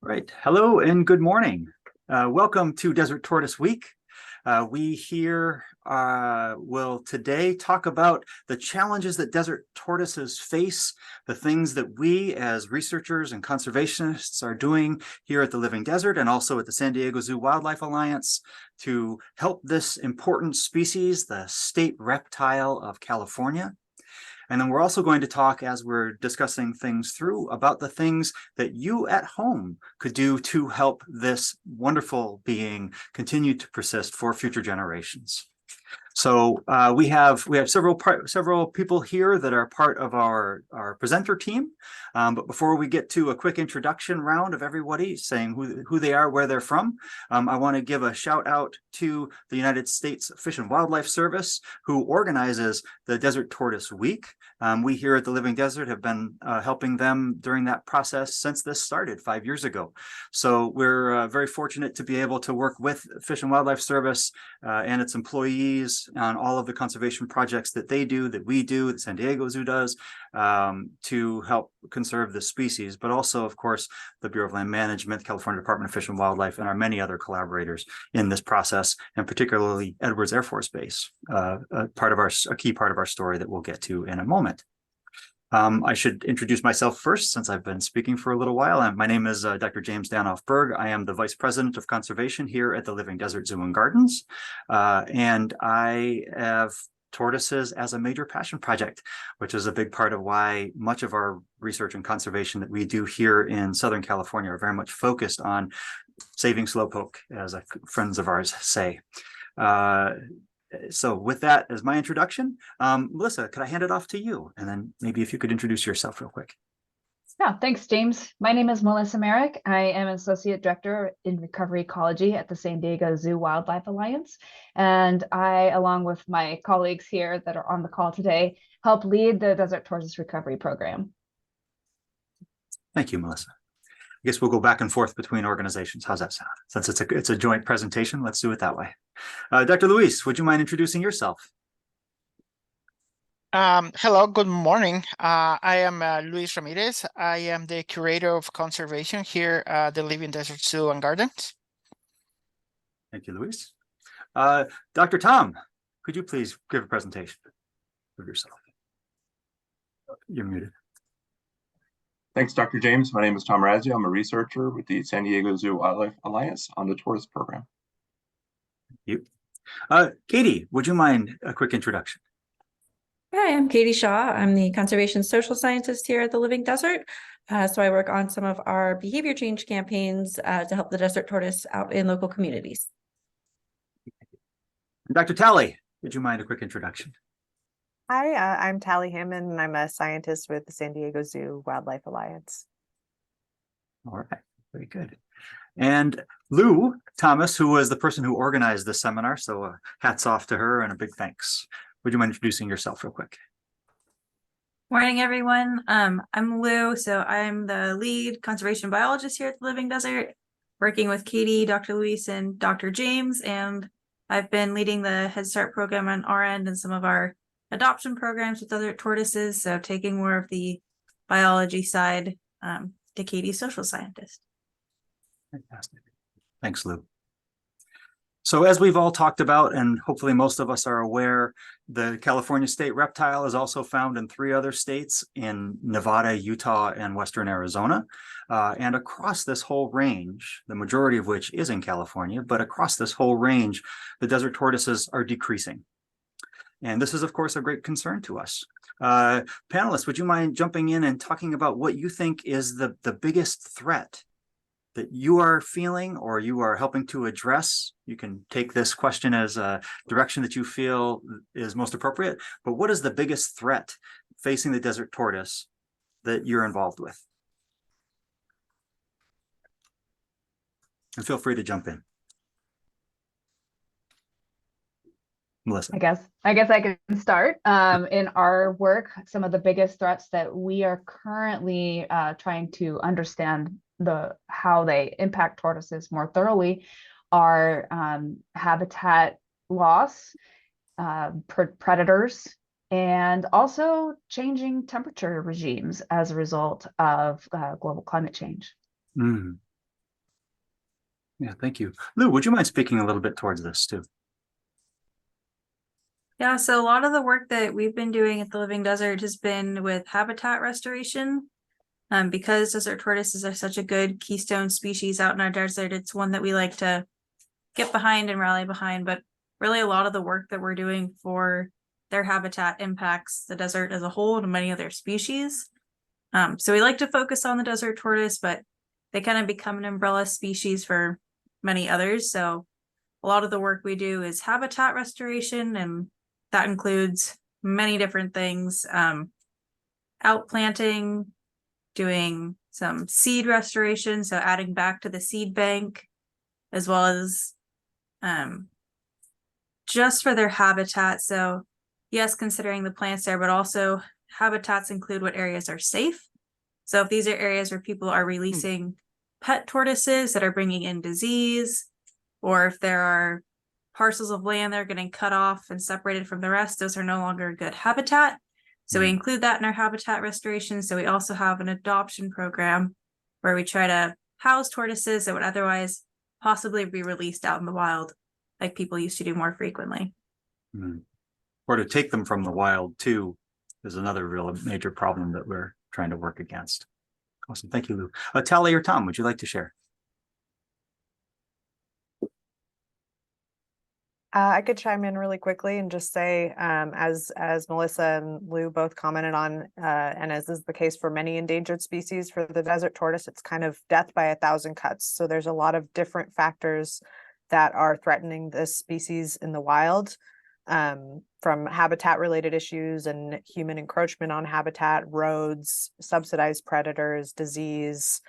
Right. Hello and good morning. Welcome to Desert Tortoise Week. We here will today talk about the challenges that desert tortoises face, the things that we as researchers and conservationists are doing here at the Living Desert and also at the San Diego Zoo Wildlife Alliance to help this important species, the state reptile of California. And then we're also going to talk, as we're discussing things through, about the things that you at home could do to help this wonderful being continue to persist for future generations. So we have several people here that are part of our presenter team. But before we get to a quick introduction round of everybody saying who they are, where they're from, I want to give a shout out to the United States Fish and Wildlife Service, who organizes the Desert Tortoise Week. We here at the Living Desert have been helping them during that process since this started 5 years ago. So we're very fortunate to be able to work with Fish and Wildlife Service and its employees on all of the conservation projects that they do, that we do, that San Diego Zoo does, to help conserve the species, but also, of course, the Bureau of Land Management, California Department of Fish and Wildlife, and our many other collaborators in this process, and particularly Edwards Airforce Base, a key part of our story that we'll get to in a moment. I should introduce myself first, since I've been speaking for a little while. My name is Dr. James Danoff-Berg. I am the Vice President of Conservation here at the Living Desert Zoo and Gardens, and I have tortoises as a major passion project, which is a big part of why much of our research and conservation that we do here in Southern California are very much focused on saving slowpoke, as friends of ours say. So with that as my introduction, Melissa, could I hand it off to you? And then maybe if you could introduce yourself real quick. Yeah, thanks, James. My name is Melissa Merrick. I am Associate Director in Recovery Ecology at the San Diego Zoo Wildlife Alliance. And I, along with my colleagues here that are on the call today, help lead the Desert Tortoise Recovery Program. Thank you, Melissa. I guess we'll go back and forth between organizations. How's that sound? Since it's a joint presentation, let's do it that way. Dr. Luis, would you mind introducing yourself? Hello, good morning. I am Luis Ramirez. I am the Curator of Conservation here at the Living Desert Zoo and Gardens. Thank you, Luis. Dr. Tom, could you please give a presentation of yourself? You're muted. Thanks, Dr. James. My name is Tom Razzi. I'm a researcher with the San Diego Zoo Wildlife Alliance on the Tortoise program. Thank you. Katie, would you mind a quick introduction? Hi, I'm Katie Shaw. I'm the conservation social scientist here at the Living Desert. So I work on some of our behavior change campaigns to help the desert tortoise out in local communities. Dr. Talley, would you mind a quick introduction? Hi, I'm Tally Hammond, and I'm a scientist with the San Diego Zoo Wildlife Alliance. All right, very good. And Lou Thomas, who was the person who organized this seminar, so hats off to her and a big thanks. Would you mind introducing yourself real quick? Morning, everyone. I'm Lou, so I'm the lead conservation biologist here at the Living Desert, working with Katie, Dr. Luis, and Dr. James, and I've been leading the Headstart program on our end and some of our adoption programs with other tortoises, so taking more of the biology side to Katie's social scientist. Fantastic. Thanks, Lou. So as we've all talked about, and hopefully most of us are aware, the California state reptile is also found in 3 other states, in Nevada, Utah, and Western Arizona. And across this whole range, the majority of which is in California, but across this whole range, the desert tortoises are decreasing. And this is, of course, a great concern to us. Panelists, would you mind jumping in and talking about what you think is the biggest threat that you are feeling or you are helping to address? You can take this question as a direction that you feel is most appropriate, but what is the biggest threat facing the desert tortoise that you're involved with? And feel free to jump in. Melissa. I guess I can start. In our work, some of the biggest threats that we are currently trying to understand how they impact tortoises more thoroughly are habitat loss, predators, and also changing temperature regimes as a result of global climate change. Yeah, thank you. Lou, would you mind speaking a little bit towards this too? Yeah, so a lot of the work that we've been doing at the Living Desert has been with habitat restoration. Because desert tortoises are such a good keystone species out in our desert, it's one that we like to get behind and rally behind. But really, a lot of the work that we're doing for their habitat impacts the desert as a whole and many other species. So we like to focus on the desert tortoise, but they kind of become an umbrella species for many others. So a lot of the work we do is habitat restoration, and that includes many different things. Outplanting, doing some seed restoration, so adding back to the seed bank, as well as just for their habitat. So yes, considering the plants there, but also habitats include what areas are safe. So if these are areas where people are releasing pet tortoises that are bringing in disease, or if there are parcels of land that are getting cut off and separated from the rest, those are no longer good habitat. So we include that in our habitat restoration. So we also have an adoption program where we try to house tortoises that would otherwise possibly be released out in the wild, like people used to do more frequently. Or to take them from the wild too is another real major problem that we're trying to work against. Awesome, thank you, Lou. Tally or Tom, would you like to share? I could chime in really quickly and just say, as Melissa and Lou both commented on, and as is the case for many endangered species, for the desert tortoise, it's kind of death by 1,000 cuts. So there's a lot of different factors that are threatening this species in the wild, from habitat related issues and human encroachment on habitat, roads, subsidized predators, disease.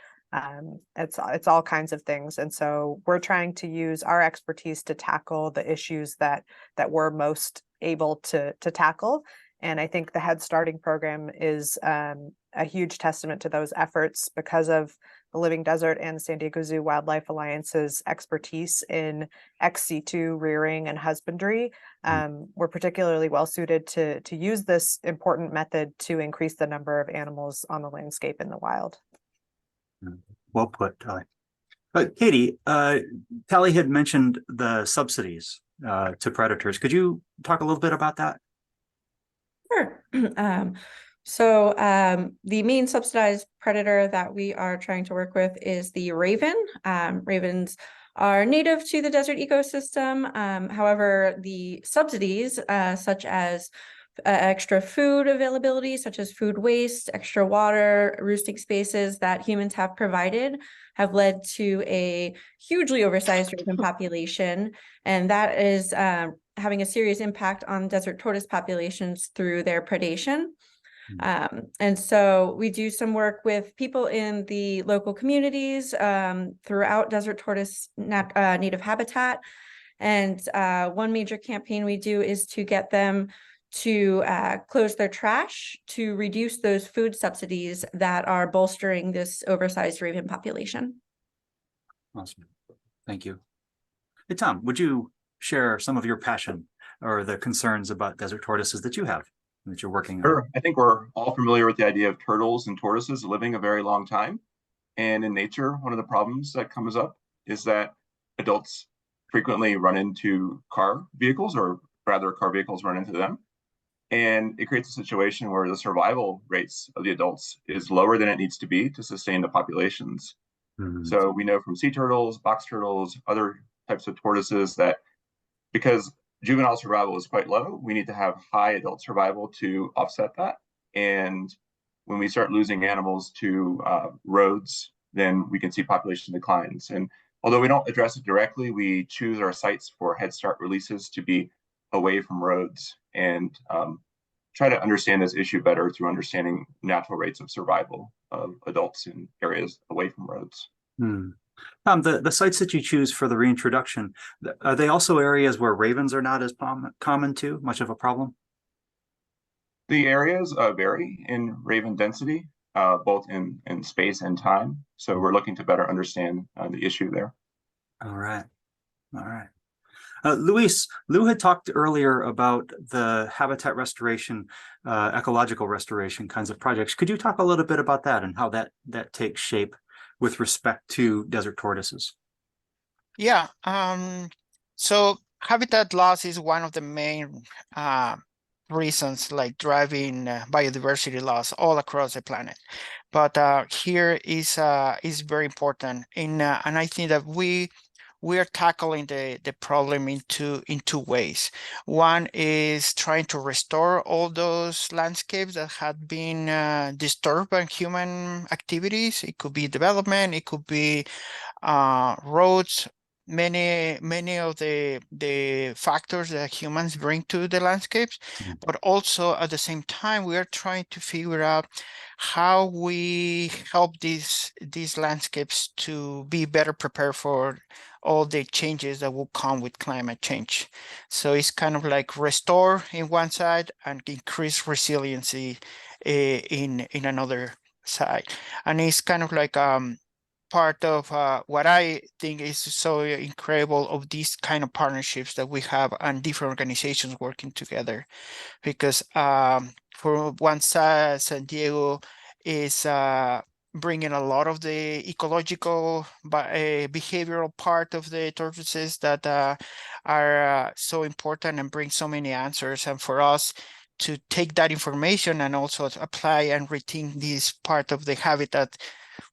It's all kinds of things. And so we're trying to use our expertise to tackle the issues that we're most able to tackle. And I think the Headstarting program is a huge testament to those efforts because of the Living Desert and the San Diego Zoo Wildlife Alliance's expertise in ex situ rearing and husbandry. We're particularly well suited to use this important method to increase the number of animals on the landscape in the wild. Well put, Tally. But Katie, Tally had mentioned the subsidies to predators. Could you talk a little bit about that? Sure. So the main subsidized predator that we are trying to work with is the raven. Ravens are native to the desert ecosystem. However, the subsidies such as extra food availability, such as food waste, extra water, roosting spaces that humans have provided have led to a hugely oversized raven population. And that is having a serious impact on desert tortoise populations through their predation. And so we do some work with people in the local communities throughout desert tortoise native habitat. And one major campaign we do is to get them to close their trash to reduce those food subsidies that are bolstering this oversized raven population. Awesome. Thank you. Hey, Tom, would you share some of your passion or the concerns about desert tortoises that you have, that you're working on? Sure. I think we're all familiar with the idea of turtles and tortoises living a very long time. And in nature, one of the problems that comes up is that adults frequently run into car vehicles, or rather car vehicles run into them. And it creates a situation where the survival rates of the adults is lower than it needs to be to sustain the populations. So we know from sea turtles, box turtles, other types of tortoises that because juvenile survival is quite low, we need to have high adult survival to offset that. And when we start losing animals to roads, then we can see population declines. And although we don't address it directly, we choose our sites for Headstart releases to be away from roads and try to understand this issue better through understanding natural rates of survival of adults in areas away from roads. The sites that you choose for the reintroduction, are they also areas where ravens are not as common too, much of a problem? The areas vary in raven density, both in space and time. So we're looking to better understand the issue there. All right. All right. Lou had talked earlier about the habitat restoration, ecological restoration kinds of projects. Could you talk a little bit about that and how that takes shape with respect to desert tortoises? Yeah. So habitat loss is one of the main reasons, like driving biodiversity loss all across the planet. But here is very important, and I think that we are tackling the problem in two ways. One is trying to restore all those landscapes that had been disturbed by human activities. It could be development, it could be roads, many of the factors that humans bring to the landscapes, but also at the same time we are trying to figure out how we help these landscapes to be better prepared for all the changes that will come with climate change. So it's kind of like restore in one side and increase resiliency in another side, and it's kind of like part of what I think is so incredible of these kind of partnerships that we have and different organizations working together. Because for one side, San Diego is bringing a lot of the ecological behavioral part of the tortoises that are so important and bring so many answers. And for us to take that information and also apply and retain this part of the habitat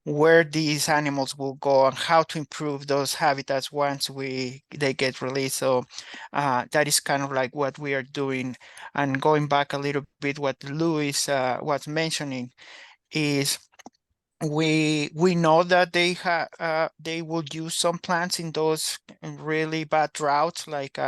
where these animals will go and how to improve those habitats once they get released. So that is kind of like what we are doing. And going back a little bit, what Louis was mentioning is we know that they will use some plants in those really bad droughts, like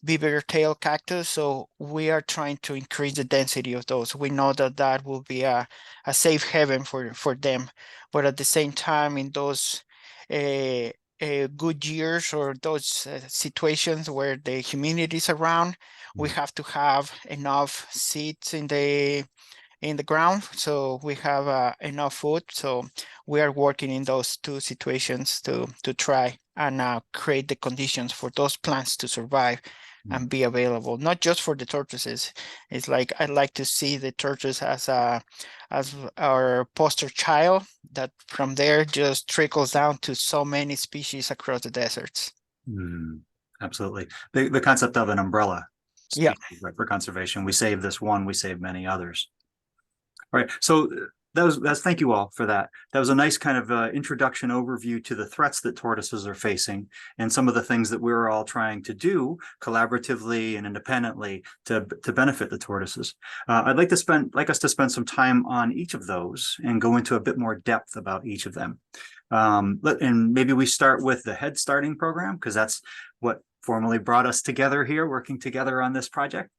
beaver tail cactus. So we are trying to increase the density of those. We know that that will be a safe haven for them. But at the same time, in those good years or those situations where the humidity is around, we have to have enough seeds in the ground, so we have enough food. So we are working in those two situations to try and create the conditions for those plants to survive and be available, not just for the tortoises. It's like I like to see the tortoise as our poster child that from there just trickles down to so many species across the deserts. Absolutely. The concept of an umbrella Yeah. species, right, for conservation. We save this one, we save many others. All right. So that's thank you all for that. That was a nice kind of introduction overview to the threats that tortoises are facing and some of the things that we're all trying to do collaboratively and independently to benefit the tortoises. I'd like us to spend some time on each of those and go into a bit more depth about each of them. And maybe we start with the Headstarting program, because that's what formally brought us together here, working together on this project.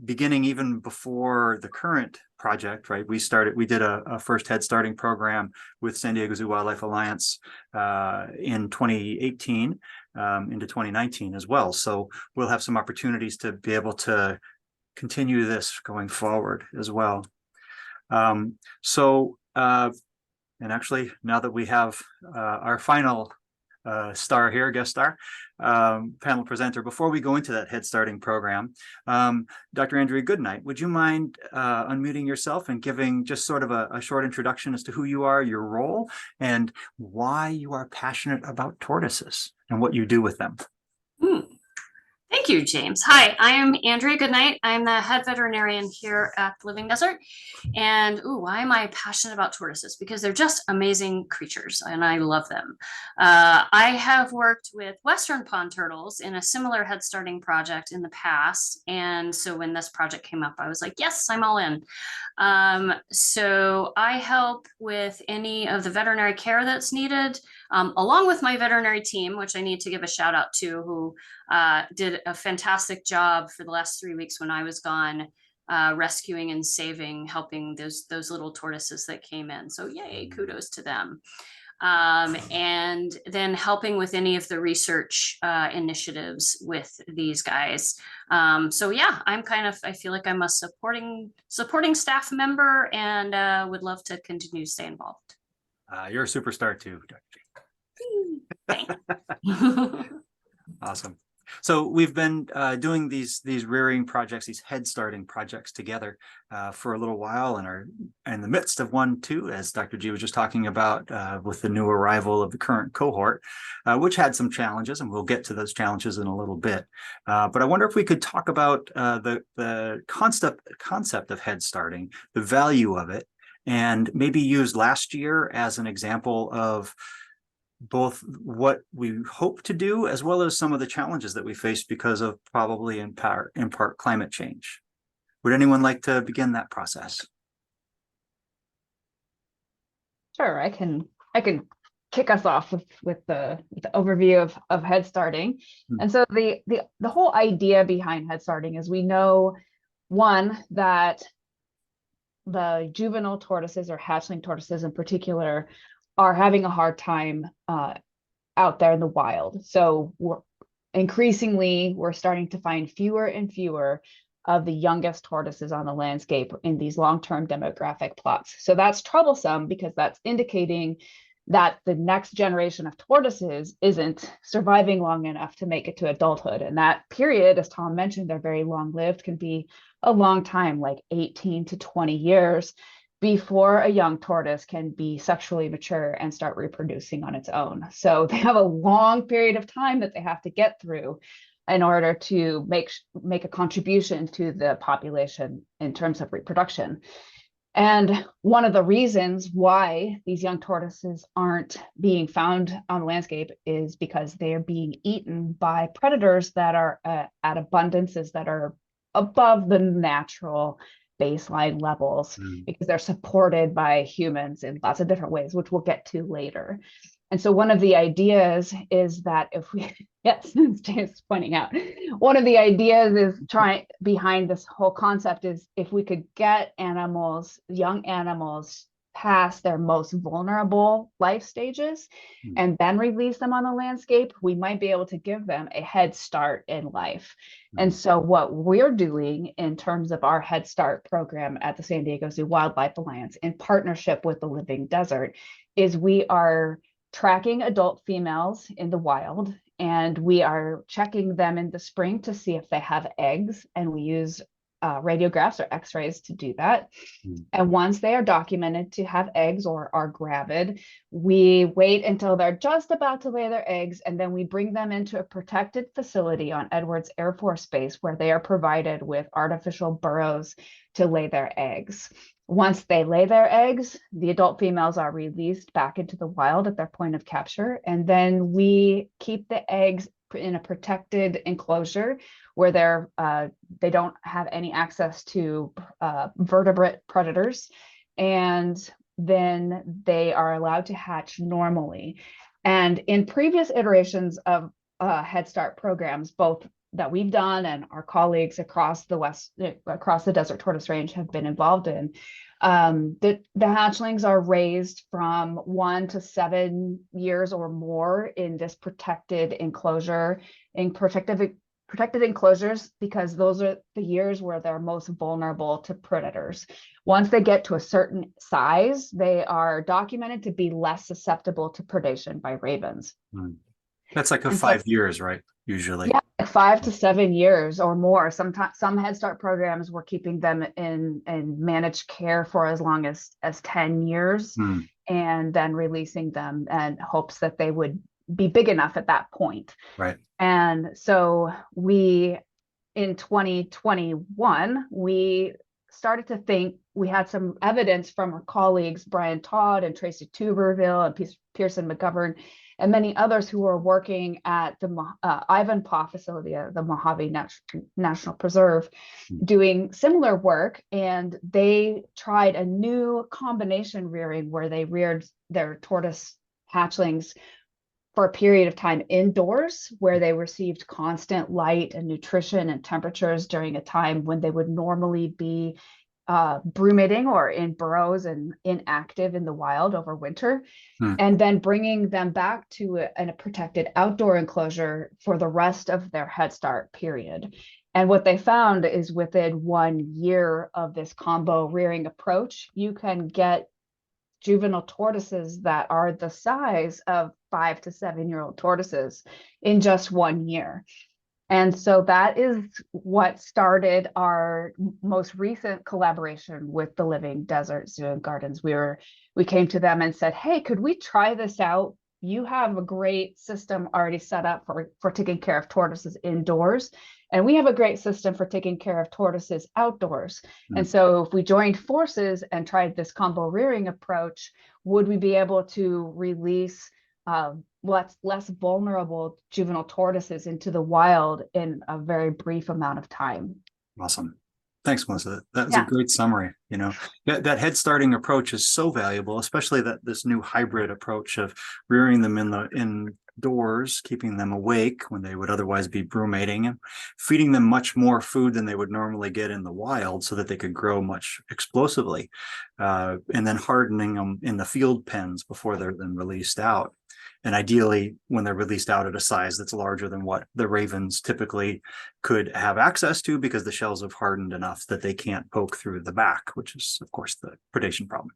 Beginning even before the current project, right? We did a first Headstarting program with San Diego Zoo Wildlife Alliance in 2018 into 2019 as well. So we'll have some opportunities to be able to continue this going forward as well. And actually, now that we have our final star here, guest star, panel presenter, before we go into that Headstarting program, Dr. Andrea Goodnight, would you mind unmuting yourself and giving just sort of a short introduction as to who you are, your role, and why you are passionate about tortoises and what you do with them? Thank you, James. Hi, I am Andrea Goodnight. I'm the head veterinarian here at the Living Desert. And why am I passionate about tortoises? Because they're just amazing creatures and I love them. I have worked with Western pond turtles in a similar Headstarting project in the past. And so when this project came up, I was like, yes, I'm all in. So I help with any of the veterinary care that's needed, along with my veterinary team, which I need to give a shout out to, who did a fantastic job for the last 3 weeks when I was gone, rescuing and saving, helping those little tortoises that came in. So yay, kudos to them. And then helping with any of the research initiatives with these guys. So yeah, I feel like I'm a supporting staff member and would love to continue to stay involved. You're a superstar too, Dr. Thanks. Awesome. So we've been doing these rearing projects, these head starting projects together for a little while, and are in the midst of one too, as Dr. G was just talking about with the new arrival of the current cohort, which had some challenges, and we'll get to those challenges in a little bit. But I wonder if we could talk about the concept of head starting, the value of it, and maybe use last year as an example of both what we hope to do as well as some of the challenges that we face because of probably in part climate change. Would anyone like to begin that process? Sure, I can kick us off with the overview of head starting. And so the whole idea behind head starting is, we know, one, that the juvenile tortoises, or hatchling tortoises in particular, are having a hard time out there in the wild. So we're starting to find fewer and fewer of the youngest tortoises on the landscape in these long-term demographic plots. So that's troublesome, because that's indicating that the next generation of tortoises isn't surviving long enough to make it to adulthood. And that period, as Tom mentioned, they're very long-lived, can be a long time, like 18 to 20 years, before a young tortoise can be sexually mature and start reproducing on its own. So they have a long period of time that they have to get through in order to make a contribution to the population in terms of reproduction. And one of the reasons why these young tortoises aren't being found on the landscape is because they are being eaten by predators that are at abundances that are above the natural baseline levels, because they're supported by humans in lots of different ways, which we'll get to later. And so one of the ideas is that if we, yes, James is pointing out, one of the ideas is behind this whole concept is, if we could get animals, young animals, past their most vulnerable life stages and then release them on the landscape, we might be able to give them a head start in life. And so what we're doing in terms of our Head Start program at the San Diego Zoo Wildlife Alliance, in partnership with the Living Desert, is we are tracking adult females in the wild, and we are checking them in the spring to see if they have eggs, and we use radiographs or x-rays to do that. And once they are documented to have eggs or are gravid, we wait until they're just about to lay their eggs, and then we bring them into a protected facility on Edwards Airforce Base, where they are provided with artificial burrows to lay their eggs. Once they lay their eggs, the adult females are released back into the wild at their point of capture, and then we keep the eggs in a protected enclosure where they don't have any access to vertebrate predators, and then they are allowed to hatch normally. And in previous iterations of Head Start programs, both that we've done and our colleagues across the desert tortoise range have been involved in, the hatchlings are raised from 1 to 7 years or more in this protected enclosure, in protected enclosures, because those are the years where they're most vulnerable to predators. Once they get to a certain size, they are documented to be less susceptible to predation by ravens. That's like 5 years, right? Usually. Yeah, 5 to 7 years or more. Sometimes some Head Start programs were keeping them in managed care for as long as 10 years, and then releasing them in hopes that they would be big enough at that point. Right. And so in 2021, we started to think, we had some evidence from our colleagues, Brian Todd and Tracy Tuberville and Pearson McGovern, and many others who were working at the Ivanpah facility, the Mojave National Preserve, doing similar work. And they tried a new combination rearing where they reared their tortoise hatchlings for a period of time indoors, where they received constant light and nutrition and temperatures during a time when they would normally be brumating or in burrows and inactive in the wild over winter, and then bringing them back to a protected outdoor enclosure for the rest of their Head Start period. And what they found is, within 1 year of this combo rearing approach, you can get juvenile tortoises that are the size of 5 to 7 year old tortoises in just 1 year. And so that is what started our most recent collaboration with the Living Desert Zoo and Gardens. We came to them and said, hey, could we try this out? You have a great system already set up for taking care of tortoises indoors. And we have a great system for taking care of tortoises outdoors. And so if we joined forces and tried this combo rearing approach, would we be able to release less vulnerable juvenile tortoises into the wild in a very brief amount of time? Awesome. Thanks, Melissa. That was a great summary. You know, that head starting approach is so valuable, especially this new hybrid approach of rearing them indoors, keeping them awake when they would otherwise be brumating, and feeding them much more food than they would normally get in the wild so that they could grow much explosively, and then hardening them in the field pens before they're then released out. And ideally, when they're released out at a size that's larger than what the ravens typically could have access to, because the shells have hardened enough that they can't poke through the back, which is, of course, the predation problem.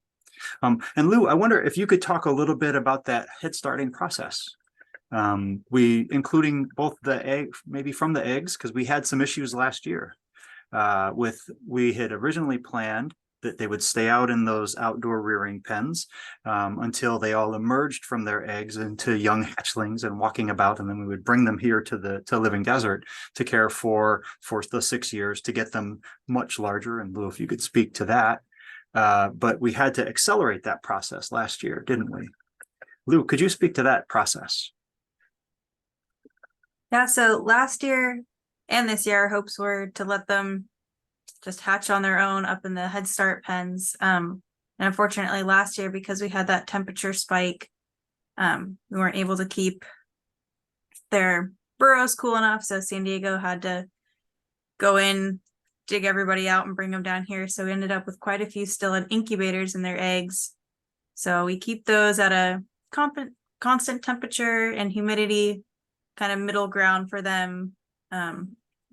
And Lou, I wonder if you could talk a little bit about that head starting process. Including both the egg, maybe from the eggs, because we had some issues last year we had originally planned that they would stay out in those outdoor rearing pens until they all emerged from their eggs into young hatchlings and walking about, and then we would bring them here to Living Desert to care for the 6 years to get them much larger. And Lou, if you could speak to that, but we had to accelerate that process last year, didn't we? Lou, could you speak to that process? Yeah, so last year and this year, our hopes were to let them just hatch on their own up in the Headstart pens. And unfortunately last year, because we had that temperature spike, we weren't able to keep their burrows cool enough. So San Diego had to go in, dig everybody out and bring them down here. So we ended up with quite a few still in incubators in their eggs. So we keep those at a constant temperature and humidity, kind of middle ground for them.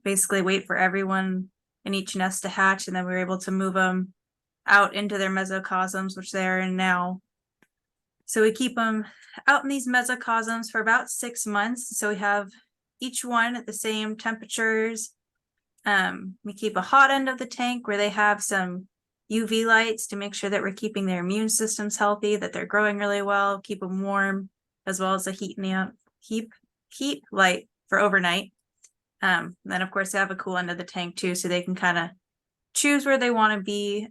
Basically wait for everyone in each nest to hatch, and then we were able to move them out into their mesocosms, which they are in now. So we keep them out in these mesocosms for about 6 months. So we have each one at the same temperatures. We keep a hot end of the tank where they have some UV lights to make sure that we're keeping their immune systems healthy, that they're growing really well, keep them warm, as well as a heat light for overnight. Then of course they have a cool end of the tank too, so they can kind of choose where they want to be.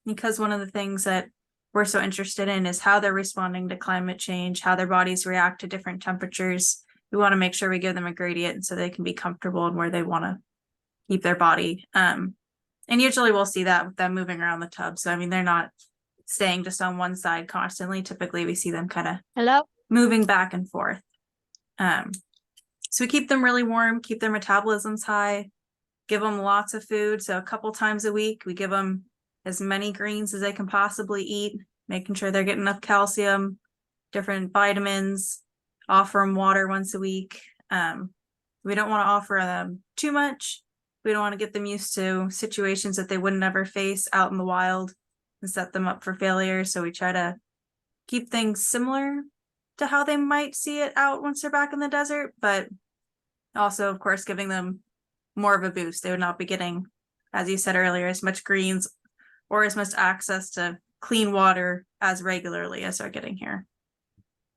Because one of the things that we're so interested in is how they're responding to climate change, how their bodies react to different temperatures. We want to make sure we give them a gradient so they can be comfortable in where they want to keep their body. And usually we'll see that with them moving around the tub. So I mean, they're not staying just on one side constantly. Typically we see them kind of moving back and forth. So we keep them really warm, keep their metabolisms high, give them lots of food. So a couple times a week, we give them as many greens as they can possibly eat, making sure they're getting enough calcium, different vitamins, offer them water once a week. We don't want to offer them too much. We don't want to get them used to situations that they wouldn't ever face out in the wild and set them up for failure. So we try to keep things similar to how they might see it out once they're back in the desert, but also, of course, giving them more of a boost. They would not be getting, as you said earlier, as much greens or as much access to clean water as regularly as they're getting here.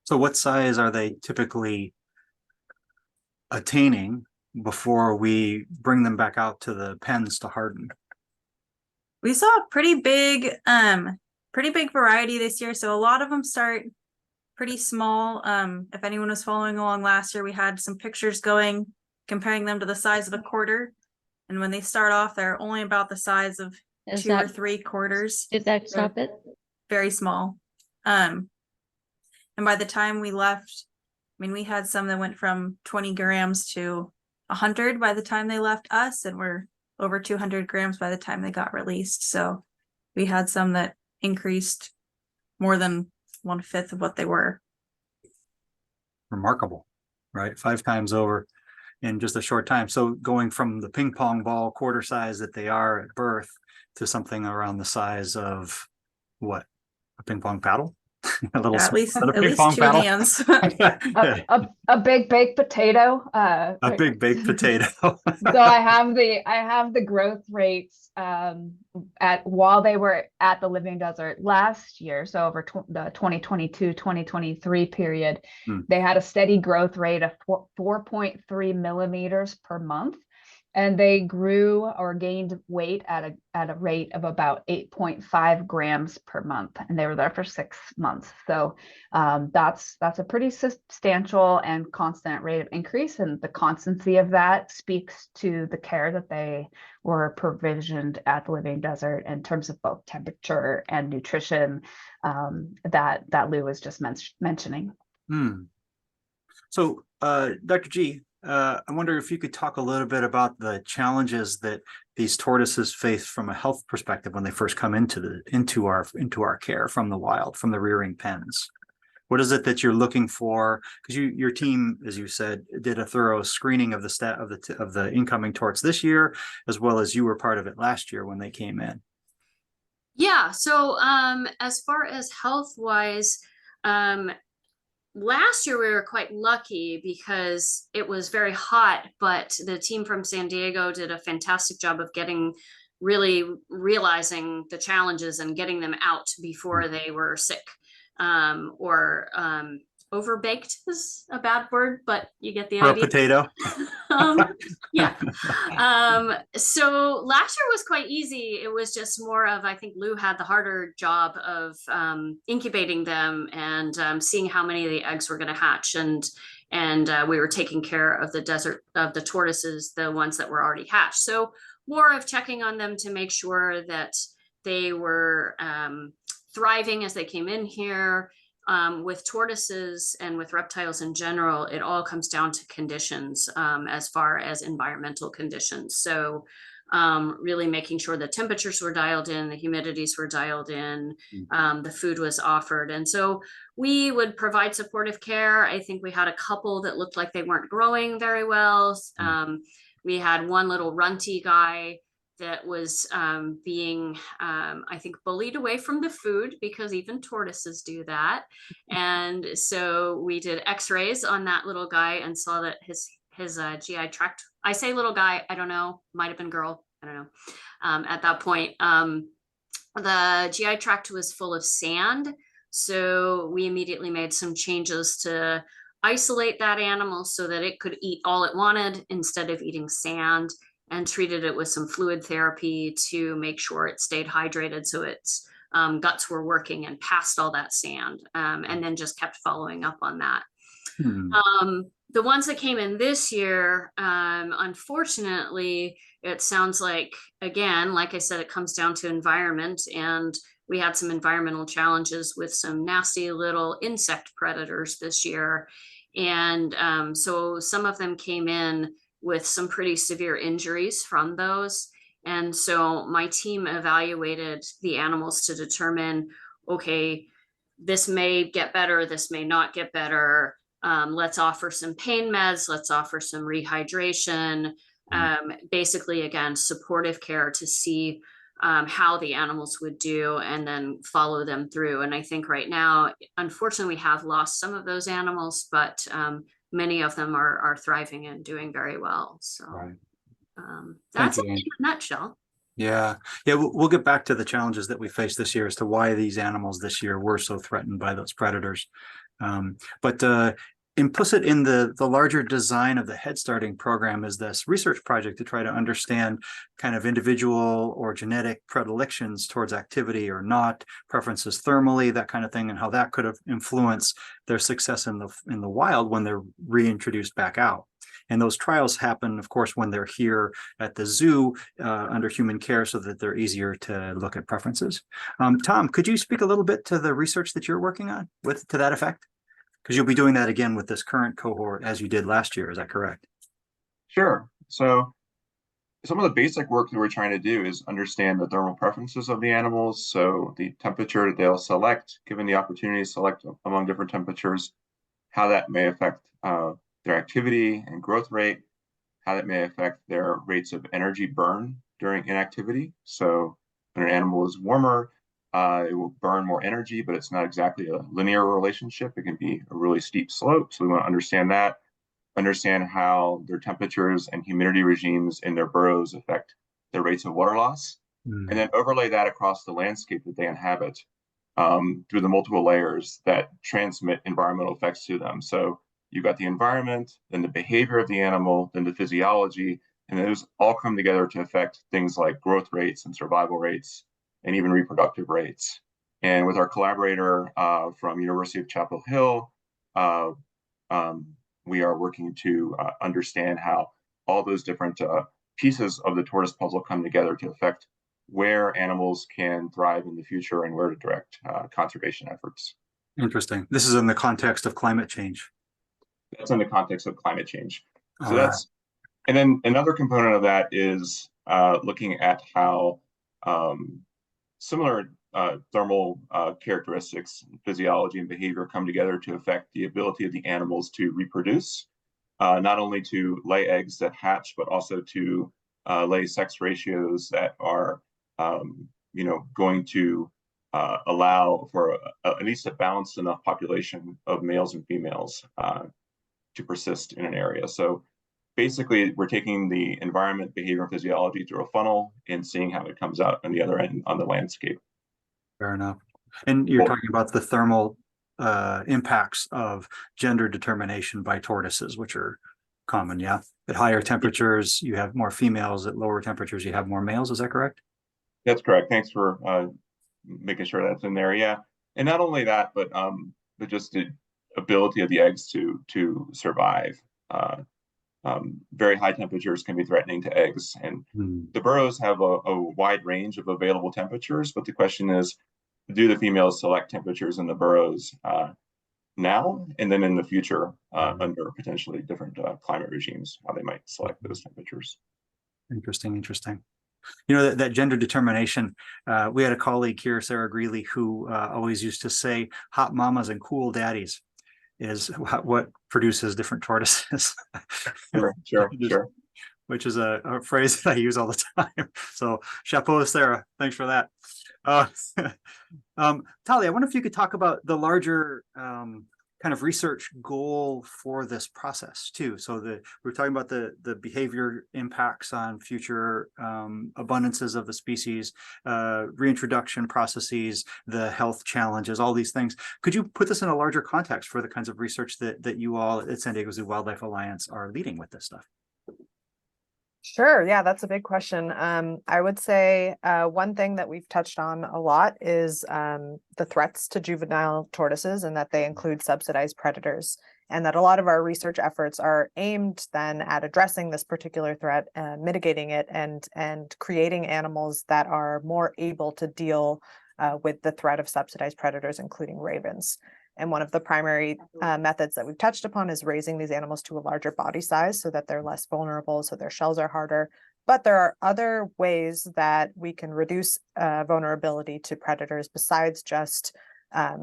So what size are they typically attaining before we bring them back out to the pens to harden? We saw a pretty big variety this year. So a lot of them start pretty small. If anyone was following along last year, we had some pictures going, comparing them to the size of a quarter. And when they start off, they're only about the size of 2 or 3 quarters. Did that stop it? Very small. And by the time we left, I mean, we had some that went from 20 grams to 100 by the time they left us, and were over 200 grams by the time they got released. So we had some that increased more than 1/5 of what they were. Remarkable, right? 5 times over in just a short time. So going from the ping pong ball quarter size that they are at birth to something around the size of what? A ping pong paddle? A little Yeah, at least a at ping least pong two paddle. hands. A big baked potato. A big baked potato. So I have the growth rates at while they were at the Living Desert last year, so over the 2022-2023 period, they had a steady growth rate of 4.3 millimeters per month, and they grew or gained weight at a rate of about 8.5 grams per month, and they were there for 6 months. So that's a pretty substantial and constant rate of increase, and the constancy of that speaks to the care that they were provisioned at the Living Desert in terms of both temperature and nutrition that Lou was just mentioning. So, Dr. G, I wonder if you could talk a little bit about the challenges that these tortoises face from a health perspective when they first come into our care from the wild, from the rearing pens. What is it that you're looking for? Because your team, as you said, did a thorough screening of the incoming torts this year, as well as you were part of it last year when they came in. Yeah. So as far as health wise, last year we were quite lucky because it was very hot, but the team from San Diego did a fantastic job of really realizing the challenges and getting them out before they were sick. Overbaked is a bad word, but you get the idea. For a potato. Yeah. So last year was quite easy. It was just more of, I think Lou had the harder job of incubating them and seeing how many of the eggs were going to hatch, and we were taking care of the tortoises, the ones that were already hatched. So more of checking on them to make sure that they were thriving as they came in here. With tortoises and with reptiles in general, it all comes down to conditions as far as environmental conditions. So really making sure the temperatures were dialed in, the humidities were dialed in, the food was offered. And so we would provide supportive care. I think we had a couple that looked like they weren't growing very well. We had one little runty guy that was being, I think, bullied away from the food, because even tortoises do that. And so we did x-rays on that little guy and saw that his GI tract, I say little guy, I don't know, might have been girl, I don't know. At that point, the GI tract was full of sand. So we immediately made some changes to isolate that animal so that it could eat all it wanted instead of eating sand, and treated it with some fluid therapy to make sure it stayed hydrated, so its guts were working and passed all that sand, and then just kept following up on that. The ones that came in this year, unfortunately, it sounds like, again, like I said, it comes down to environment, and we had some environmental challenges with some nasty little insect predators this year. And so some of them came in with some pretty severe injuries from those. And so my team evaluated the animals to determine, okay, this may get better, this may not get better. Let's offer some pain meds, let's offer some rehydration. Basically, again, supportive care to see how the animals would do, and then follow them through. And I think right now, unfortunately, we have lost some of those animals, but many of them are thriving and doing very well. So that's it in a nutshell. Yeah. We'll get back to the challenges that we faced this year as to why these animals this year were so threatened by those predators. But implicit in the larger design of the headstarting program is this research project to try to understand kind of individual or genetic predilections towards activity or not, preferences thermally, that kind of thing, and how that could have influenced their success in the wild when they're reintroduced back out. And those trials happen, of course, when they're here at the zoo under human care, so that they're easier to look at preferences. Tom, could you speak a little bit to the research that you're working on to that effect? Because you'll be doing that again with this current cohort as you did last year. Is that correct? Sure. So some of the basic work that we're trying to do is understand the thermal preferences of the animals. So the temperature that they'll select, given the opportunity to select among different temperatures, how that may affect their activity and growth rate, how that may affect their rates of energy burn during inactivity. So when an animal is warmer, It will burn more energy, but it's not exactly a linear relationship. It can be a really steep slope. So we want to understand that, understand how their temperatures and humidity regimes in their burrows affect their rates of water loss, and then overlay that across the landscape that they inhabit through the multiple layers that transmit environmental effects to them. So you've got the environment, then the behavior of the animal, then the physiology, and those all come together to affect things like growth rates and survival rates, and even reproductive rates. And with our collaborator from University of Chapel Hill, we are working to understand how all those different pieces of the tortoise puzzle come together to affect where animals can thrive in the future and where to direct conservation efforts. Interesting. This is in the context of climate change. That's in the context of climate change. So All that's, and then another component of that is looking at how similar thermal characteristics, physiology, and behavior come together to affect the ability of the animals to reproduce, not only to lay eggs that hatch, but also to lay sex ratios that are, going to allow for at least a balanced enough population of males and females to persist in an area. So basically, we're taking the environment, behavior, and physiology through a funnel and seeing how it comes out on the other end on the landscape. Fair enough. And you're talking about the thermal impacts of gender determination by tortoises, which are common, yeah? At higher temperatures, you have more females. At lower temperatures, you have more males. Is that correct? That's correct. Thanks for making sure that's in there. Yeah. And not only that, but just the ability of the eggs to survive. Very high temperatures can be threatening to eggs, and the burrows have a wide range of available temperatures, but the question is, do the females select temperatures in the burrows now and then in the future under potentially different climate regimes, how they might select those temperatures. Interesting. You know, that gender determination, we had a colleague here, Sarah Greeley, who always used to say hot mamas and cool daddies is what produces different tortoises. Sure. Which is a phrase that I use all the time. So chapeau, Sarah. Thanks for that. Tali, I wonder if you could talk about the larger kind of research goal for this process too. So we're talking about the behavior impacts on future abundances of the species, reintroduction processes, the health challenges, all these things. Could you put this in a larger context for the kinds of research that you all at San Diego Zoo Wildlife Alliance are leading with this stuff? Sure. Yeah, that's a big question. I would say one thing that we've touched on a lot is the threats to juvenile tortoises, and that they include subsidized predators, and that a lot of our research efforts are aimed then at addressing this particular threat, mitigating it, and creating animals that are more able to deal with the threat of subsidized predators, including ravens. And one of the primary methods that we've touched upon is raising these animals to a larger body size so that they're less vulnerable, so their shells are harder. But there are other ways that we can reduce vulnerability to predators besides just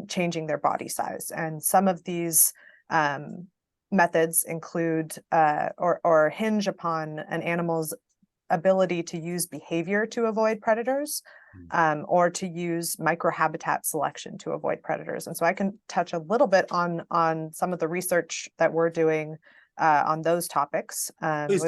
changing their body size. And some of these methods include or hinge upon an animal's ability to use behavior to avoid predators, or to use microhabitat selection to avoid predators. And so I can touch a little bit on some of the research that we're doing on those topics. With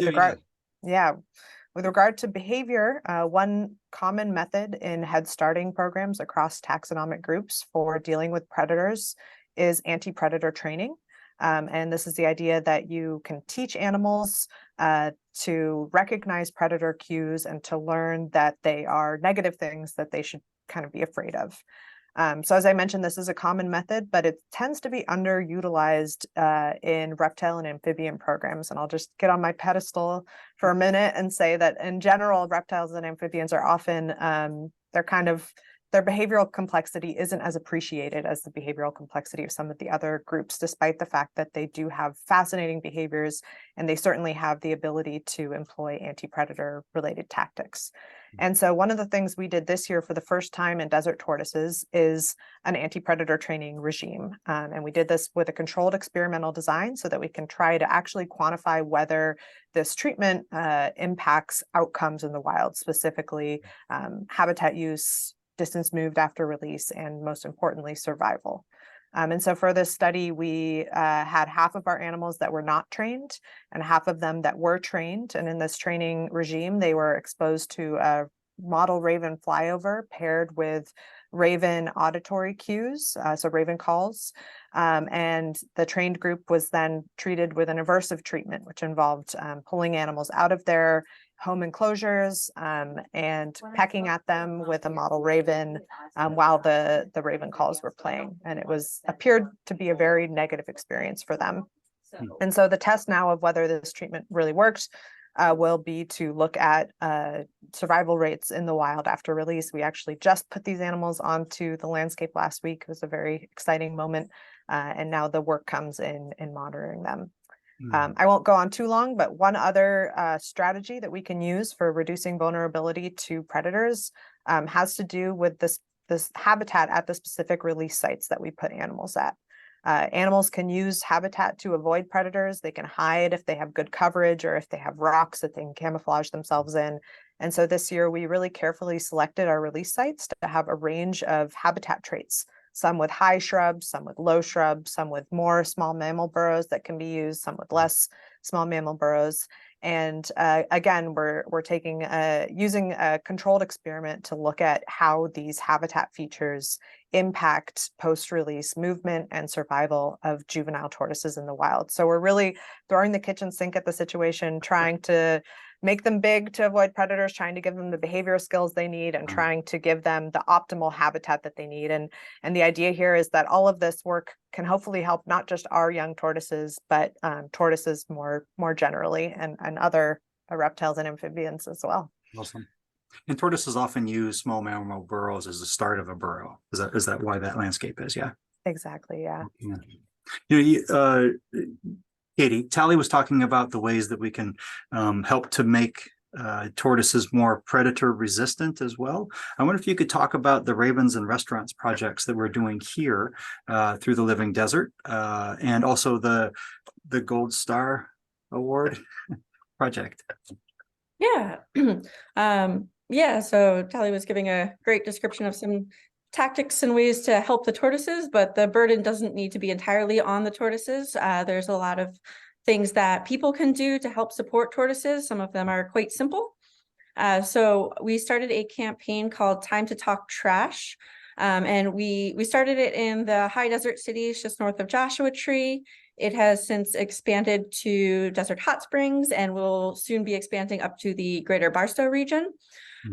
regard to behavior, one common method in headstarting programs across taxonomic groups for dealing with predators is anti-predator training. And this is the idea that you can teach animals to recognize predator cues and to learn that they are negative things that they should kind of be afraid of. So as I mentioned, this is a common method, but it tends to be underutilized in reptile and amphibian programs. And I'll just get on my pedestal for a minute and say that in general, reptiles and amphibians are often, their behavioral complexity isn't as appreciated as the behavioral complexity of some of the other groups, despite the fact that they do have fascinating behaviors and they certainly have the ability to employ anti-predator related tactics. And so one of the things we did this year for the first time in desert tortoises is an anti-predator training regime. And we did this with a controlled experimental design so that we can try to actually quantify whether this treatment impacts outcomes in the wild, specifically habitat use, distance moved after release, and most importantly, survival. And so for this study, we had half of our animals that were not trained and half of them that were trained. And in this training regime, they were exposed to a model raven flyover paired with raven auditory cues, so raven calls. And the trained group was then treated with an aversive treatment, which involved pulling animals out of their home enclosures and pecking at them with a model raven while the raven calls were playing. And it appeared to be a very negative experience for them. And so the test now of whether this treatment really works will be to look at survival rates in the wild after release. We actually just put these animals onto the landscape last week. It was a very exciting moment. And now the work comes in monitoring them. I won't go on too long, but one other strategy that we can use for reducing vulnerability to predators has to do with this habitat at the specific release sites that we put animals at. Animals can use habitat to avoid predators. They can hide if they have good coverage or if they have rocks that they can camouflage themselves in. And so this year we really carefully selected our release sites to have a range of habitat traits, some with high shrubs, some with low shrubs, some with more small mammal burrows that can be used, some with less small mammal burrows. And again, we're using a controlled experiment to look at how these habitat features impact post-release movement and survival of juvenile tortoises in the wild. So we're really throwing the kitchen sink at the situation, trying to make them big to avoid predators, trying to give them the behavioral skills they need, and trying to give them the optimal habitat that they need. And the idea here is that all of this work can hopefully help not just our young tortoises, but tortoises more generally, and other reptiles and amphibians as well. Awesome. And tortoises often use small mammal burrows as the start of a burrow. Is that why that landscape is? Yeah. Exactly. Yeah. Katie, Tally was talking about the ways that we can help to make tortoises more predator resistant as well. I wonder if you could talk about the Ravens and Restaurants projects that we're doing here through the Living Desert, and also the Gold Star Award project. Yeah. Yeah, so Tally was giving a great description of some tactics and ways to help the tortoises, but the burden doesn't need to be entirely on the tortoises. There's a lot of things that people can do to help support tortoises. Some of them are quite simple. So we started a campaign called Time to Talk Trash. And we started it in the high desert cities just north of Joshua Tree. It has since expanded to Desert Hot Springs and will soon be expanding up to the greater Barstow region.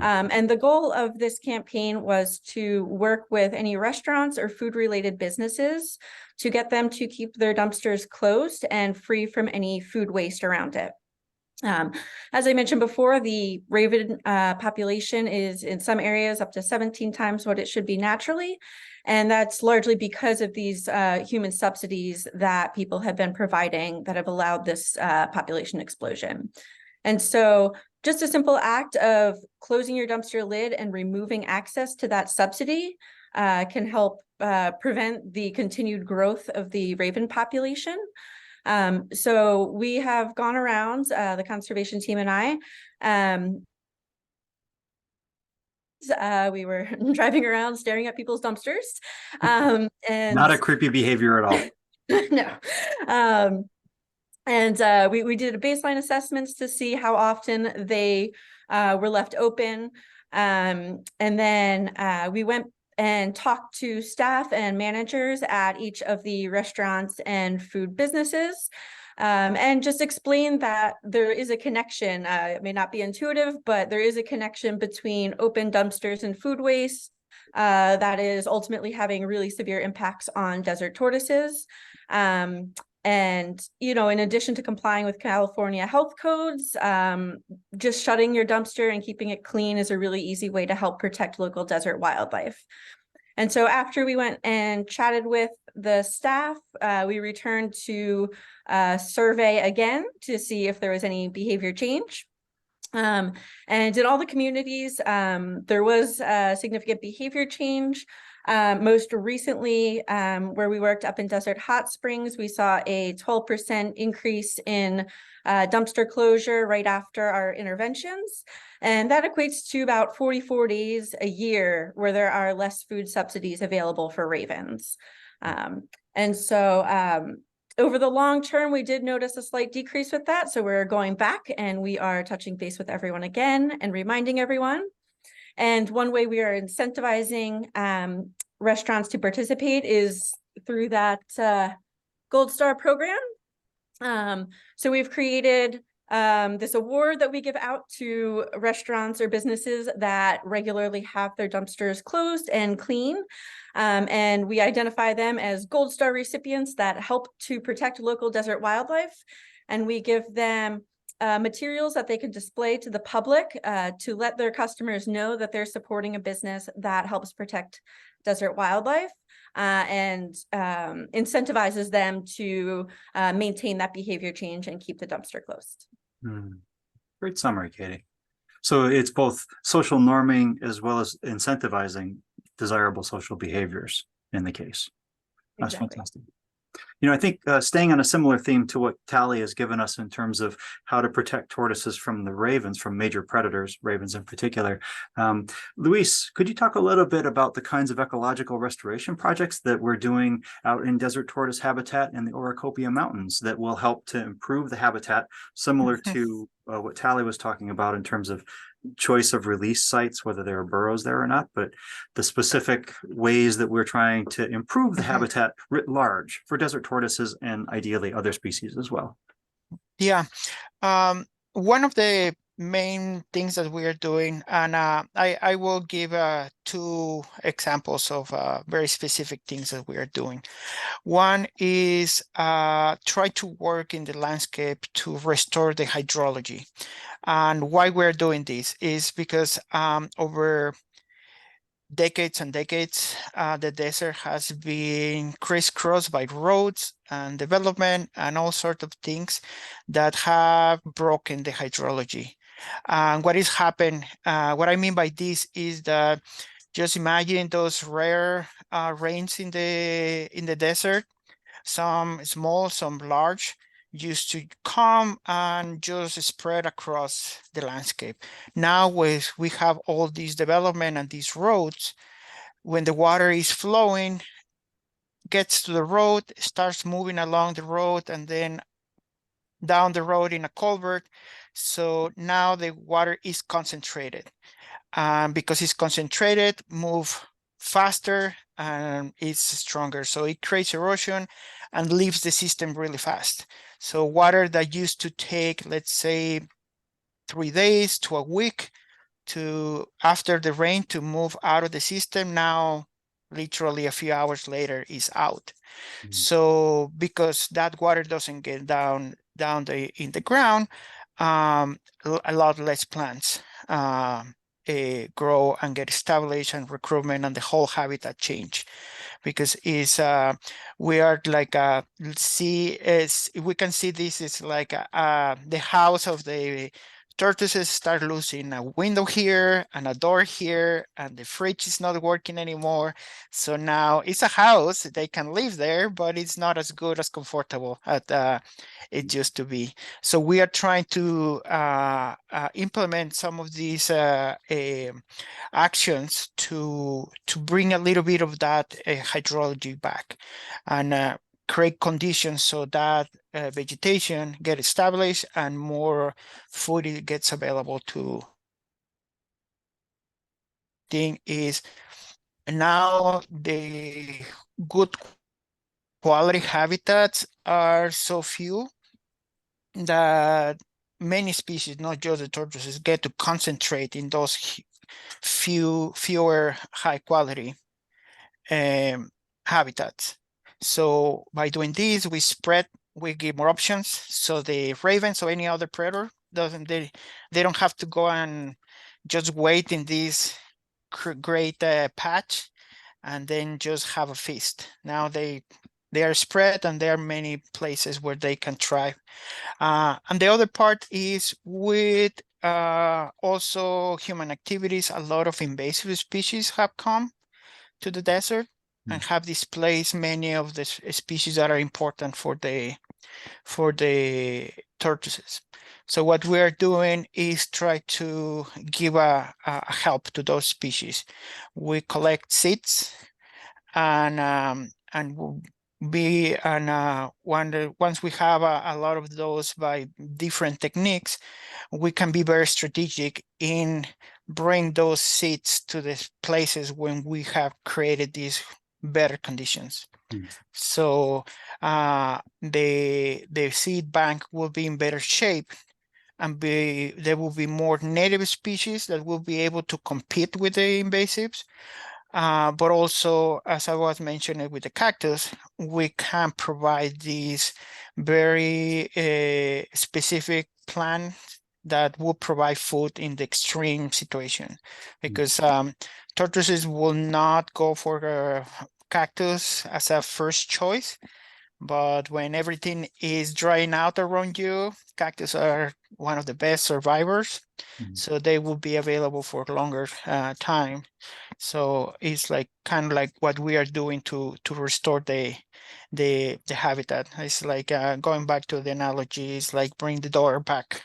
And the goal of this campaign was to work with any restaurants or food-related businesses to get them to keep their dumpsters closed and free from any food waste around it. As I mentioned before, the raven population is in some areas up to 17 times what it should be naturally. And that's largely because of these human subsidies that people have been providing that have allowed this population explosion. And so just a simple act of closing your dumpster lid and removing access to that subsidy can help prevent the continued growth of the raven population. So we have gone around, the conservation team and I, we were driving around staring at people's dumpsters. And not a creepy behavior at all. No. And we did a baseline assessments to see how often they were left open. And then we went and talked to staff and managers at each of the restaurants and food businesses, and just explained that there is a connection. It may not be intuitive, but there is a connection between open dumpsters and food waste that is ultimately having really severe impacts on desert tortoises. And, you know, in addition to complying with California health codes, just shutting your dumpster and keeping it clean is a really easy way to help protect local desert wildlife. And so after we went and chatted with the staff, we returned to survey again to see if there was any behavior change. And in all the communities, there was a significant behavior change. Most recently, where we worked up in Desert Hot Springs, we saw a 12% increase in dumpster closure right after our interventions. And that equates to about 44 days a year where there are less food subsidies available for ravens. And so over the long term, we did notice a slight decrease with that. So we're going back and we are touching base with everyone again and reminding everyone. And one way we are incentivizing restaurants to participate is through that Gold Star program. So we've created this award that we give out to restaurants or businesses that regularly have their dumpsters closed and clean. And we identify them as Gold Star recipients that help to protect local desert wildlife. And we give them materials that they can display to the public to let their customers know that they're supporting a business that helps protect desert wildlife and incentivizes them to maintain that behavior change and keep the dumpster closed. Great summary, Katie. So it's both social norming as well as incentivizing desirable social behaviors in the case. That's Exactly. fantastic. You know, I think staying on a similar theme to what Tally has given us in terms of how to protect tortoises from the ravens, from major predators, ravens in particular. Luis, could you talk a little bit about the kinds of ecological restoration projects that we're doing out in desert tortoise habitat in the Oricopia Mountains that will help to improve the habitat, similar to what Tally was talking about in terms of choice of release sites, whether there are burrows there or not, but the specific ways that we're trying to improve the habitat writ large for desert tortoises and ideally other species as well. Yeah, one of the main things that we are doing, and I will give 2 examples of very specific things that we are doing. One is try to work in the landscape to restore the hydrology. And why we're doing this is because over decades and decades, the desert has been crisscrossed by roads and development and all sorts of things that have broken the hydrology. And what has happened, what I mean by this is that just imagine those rare rains in the desert, some small, some large, used to come and just spread across the landscape. Now we have all these development and these roads, when the water is flowing, gets to the road, starts moving along the road and then down the road in a culvert. So now the water is concentrated. Because it's concentrated, move faster and it's stronger. So it creates erosion and leaves the system really fast. So water that used to take, let's say, 3 days to a week to after the rain to move out of the system, now literally a few hours later is out. So because that water doesn't get down in the ground, a lot less plants grow and get established, and recruitment and the whole habitat change. Because is we are like we can see this is like the house of the tortoises start losing a window here and a door here, and the fridge is not working anymore. So now it's a house, they can live there, but it's not as good as comfortable as it used to be. So we are trying to implement some of these actions to bring a little bit of that hydrology back and create conditions so that vegetation get established and more food gets available to. Thing is now the good quality habitats are so few that many species, not just the tortoises, get to concentrate in those fewer high quality habitats. So by doing this, we give more options. So the ravens or any other predator they don't have to go and just wait in this great patch and then just have a feast. Now they are spread and there are many places where they can thrive. And the other part is with also human activities, a lot of invasive species have come to the desert and have displaced many of the species that are important for the tortoises. So what we are doing is try to give a help to those species. We collect seeds and once we have a lot of those by different techniques, we can be very strategic in bring those seeds to the places when we have created these better conditions. So the seed bank will be in better shape, and there will be more native species that will be able to compete with the invasives. But also, as I was mentioning with the cactus, we can provide these very specific plants that will provide food in the extreme situation, because tortoises will not go for cactus as a first choice. But when everything is drying out around you, cactus are one of the best survivors. So they will be available for a longer time. So it's like kind of like what we are doing to restore the habitat. It's like going back to the analogy, it's like bring the door back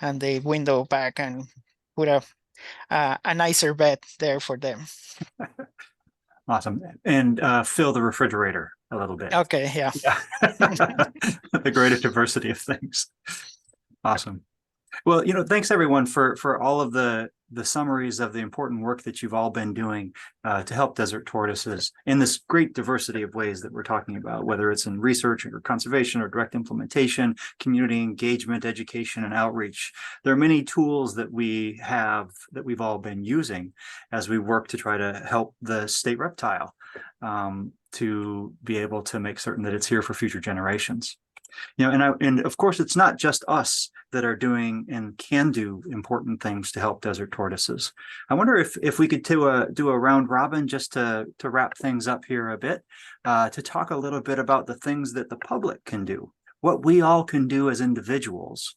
and the window back and put a nicer bed there for them. Awesome. And fill the refrigerator a little bit. Okay, yeah. The greater diversity of things. Awesome. Well, thanks everyone for all of the summaries of the important work that you've all been doing to help desert tortoises in this great diversity of ways that we're talking about, whether it's in research or conservation or direct implementation, community engagement, education, and outreach. There are many tools that we've all been using as we work to try to help the state reptile to be able to make certain that it's here for future generations. And of course, it's not just us that are doing and can do important things to help desert tortoises. I wonder if we could do a round robin just to wrap things up here a bit, to talk a little bit about the things that the public can do, what we all can do as individuals,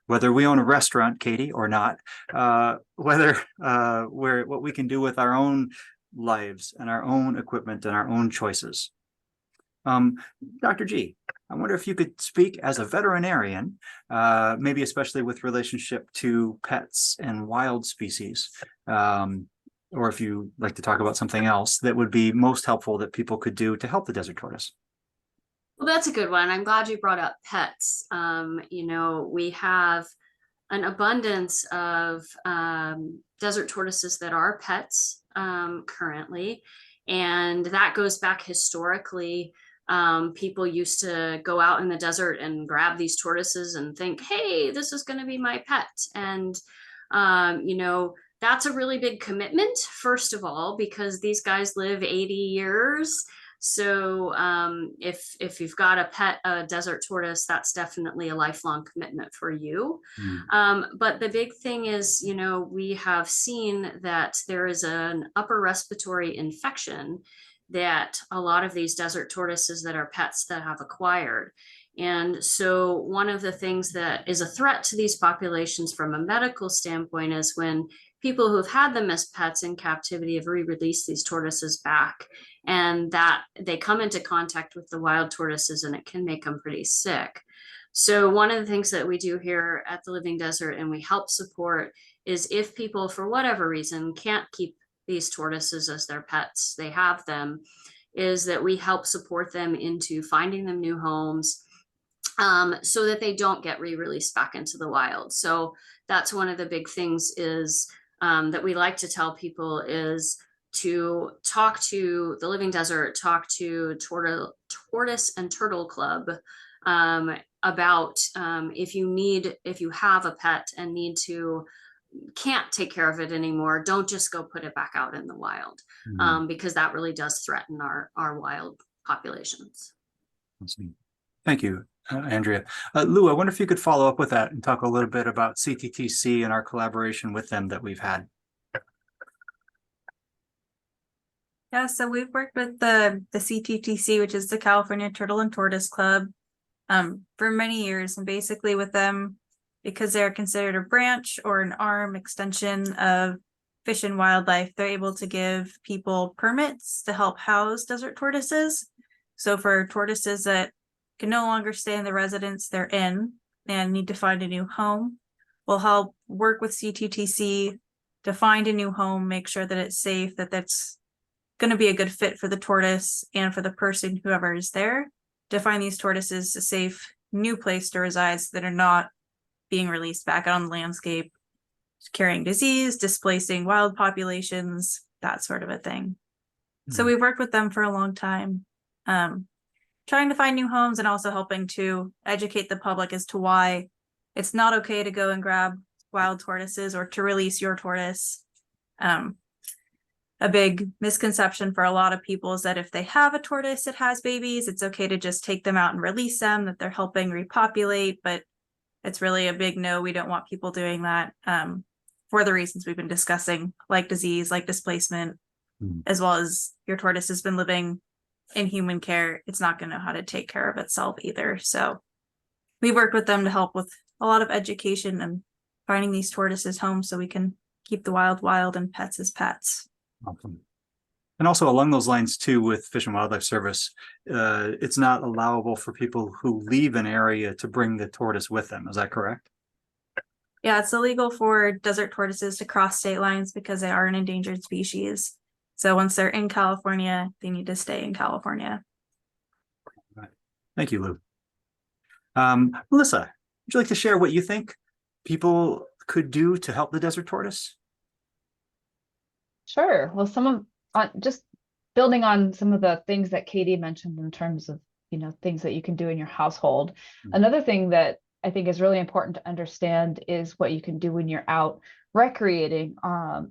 whether we own a restaurant, Katie, or not, what we can do with our own lives and our own equipment and our own choices. Dr. G, I wonder if you could speak as a veterinarian, maybe especially with relationship to pets and wild species, or if you like to talk about something else that would be most helpful that people could do to help the desert tortoise. Well, that's a good one. I'm glad you brought up pets. We have an abundance of desert tortoises that are pets currently, and that goes back historically. People used to go out in the desert and grab these tortoises and think, hey, this is going to be my pet. And, that's a really big commitment, first of all, because these guys live 80 years. So if you've got a desert tortoise, that's definitely a lifelong commitment for you. But the big thing is, we have seen that there is an upper respiratory infection that a lot of these desert tortoises that are pets that have acquired. And so one of the things that is a threat to these populations from a medical standpoint is when people who've had them as pets in captivity have re-released these tortoises back, and that they come into contact with the wild tortoises and it can make them pretty sick. So one of the things that we do here at the Living Desert and we help support is if people for whatever reason can't keep these tortoises as their pets, they have them, is that we help support them into finding them new homes so that they don't get re-released back into the wild. So that's one of the big things is that we like to tell people is to talk to the Living Desert, talk to Tortoise and Turtle Club about if you have a pet and can't take care of it anymore, don't just go put it back out in the wild, because that really does threaten our wild populations. Thank you, Andrea. Lou, I wonder if you could follow up with that and talk a little bit about CTTC and our collaboration with them that we've had. Yeah, so we've worked with the CTTC, which is the California Turtle and Tortoise Club, for many years, and basically with them, because they're considered a branch or an arm extension of Fish and Wildlife, they're able to give people permits to help house desert tortoises. So for tortoises that can no longer stay in the residence they're in and need to find a new home, we'll help work with CTTC to find a new home, make sure that it's safe, that that's going to be a good fit for the tortoise and for the person, whoever is there, to find these tortoises a safe new place to reside so that are not being released back out on the landscape, carrying disease, displacing wild populations, that sort of a thing. So we've worked with them for a long time, trying to find new homes and also helping to educate the public as to why it's not okay to go and grab wild tortoises or to release your tortoise. A big misconception for a lot of people is that if they have a tortoise that has babies, it's okay to just take them out and release them, that they're helping repopulate, but it's really a big no. We don't want people doing that for the reasons we've been discussing, like disease, like displacement, as well as your tortoise has been living in human care. It's not going to know how to take care of itself either. So we've worked with them to help with a lot of education and finding these tortoises homes so we can keep the wild and pets as pets. Awesome. And also along those lines too, with Fish and Wildlife Service, it's not allowable for people who leave an area to bring the tortoise with them. Is that correct? Yeah, it's illegal for desert tortoises to cross state lines because they are an endangered species. So once they're in California, they need to stay in California. Right. Thank you, Lou. Melissa, would you like to share what you think people could do to help the desert tortoise? Sure. Well, just building on some of the things that Katie mentioned in terms of, things that you can do in your household. Another thing that I think is really important to understand is what you can do when you're out recreating